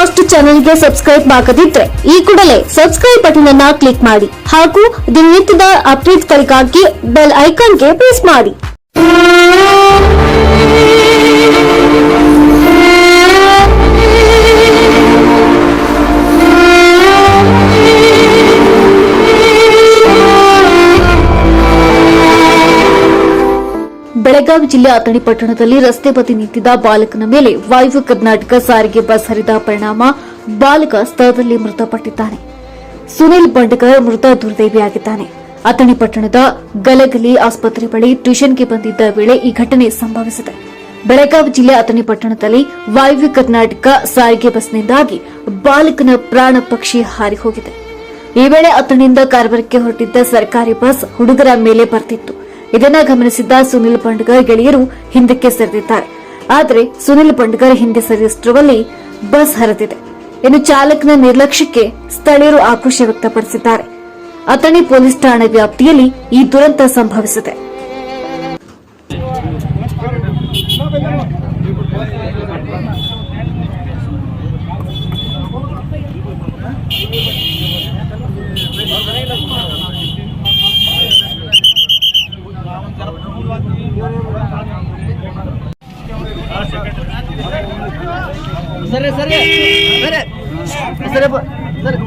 Fast ಚಾನೆಲ್ಗೆ subscribe ಆಗದಿದ್ರೆ ಈ ಕೂಡಲೇ ಸಬ್ಸ್ಕ್ರೈಬ್ ಬಟನ್ ಅನ್ನು ಕ್ಲಿಕ್ ಮಾಡಿ ಹಾಗೂ ದಿನನಿತ್ಯದ ಅಪ್ಡೇಟ್ಸ್ಗಳಿಗಾಗಿ ಬೆಲ್ ಐಕಾನ್ಗೆ ಪ್ರೆಸ್ ಮಾಡಿ. ಬೆಳಗಾವಿ ಜಿಲ್ಲೆ ಅಥಣಿ ಪಟ್ಟಣದಲ್ಲಿ ರಸ್ತೆ ಬದಿ ನಿಂತಿದ್ದ ಬಾಲಕನ ಮೇಲೆ ವಾಯು ಕರ್ನಾಟಕ ಸಾರಿಗೆ ಬಸ್ ಹರಿದ ಪರಿಣಾಮ ಬಾಲಕ ಸ್ಥಳದಲ್ಲಿ ಮೃತಪಟ್ಟಿದ್ದಾನೆ. ಸುನಿಲ್ ಬಂಡಗರ್ ಮೃತ ದುರ್ದೈವಿಯಾಗಿದ್ದಾನೆ. ಅಥಣಿ ಪಟ್ಟಣದ ಗಲಗಲಿ ಆಸ್ಪತ್ರೆ ಬಳಿ ಟ್ಯೂಷನ್ಗೆ ಬಂದಿದ್ದ ವೇಳೆ ಈ ಘಟನೆ ಸಂಭವಿಸಿದೆ. ಬೆಳಗಾವಿ ಜಿಲ್ಲೆ ಅಥಣಿ ಪಟ್ಟಣದಲ್ಲಿ ವಾಯು ಕರ್ನಾಟಕ ಸಾರಿಗೆ ಬಸ್ನಿಂದಾಗಿ ಬಾಲಕನ ಪ್ರಾಣ ಪಕ್ಷಿ ಹಾರಿ ಹೋಗಿದೆ. ಈ ವೇಳೆ ಅಥಣಿಯಿಂದ ಕಾರವಾರಕ್ಕೆ ಹೊರಟಿದ್ದ ಸರ್ಕಾರಿ ಬಸ್ ಹುಡುಗರ ಮೇಲೆ ಬರ್ತಿತ್ತು. ಇದನ್ನ ಗಮನಿಸಿದ್ದ ಸುನಿಲ್ ಬಂಡಗರ್ ಗೆಳೆಯರು ಹಿಂದಕ್ಕೆ ಸರಿದಿದ್ದಾರೆ. ಆದರೆ ಸುನಿಲ್ ಬಂಡಗರ್ ಹಿಂದೆ ಸರಿಯುವಷ್ಟರಲ್ಲಿ ಬಸ್ ಹರಿದಿದೆ. ಇನ್ನು ಚಾಲಕನ ನಿರ್ಲಕ್ಷ್ಯಕ್ಕೆ ಸ್ಥಳೀಯರು ಆಕ್ರೋಶ ವ್ಯಕ್ತಪಡಿಸಿದ್ದಾರೆ. ಅಥಣಿ ಪೊಲೀಸ್ ಠಾಣೆ ವ್ಯಾಪ್ತಿಯಲ್ಲಿ ಈ ದುರಂತ ಸಂಭವಿಸಿದೆ. ಸರಿ ಸರಿ ಸರಿ ಸರಿ ಸರಿ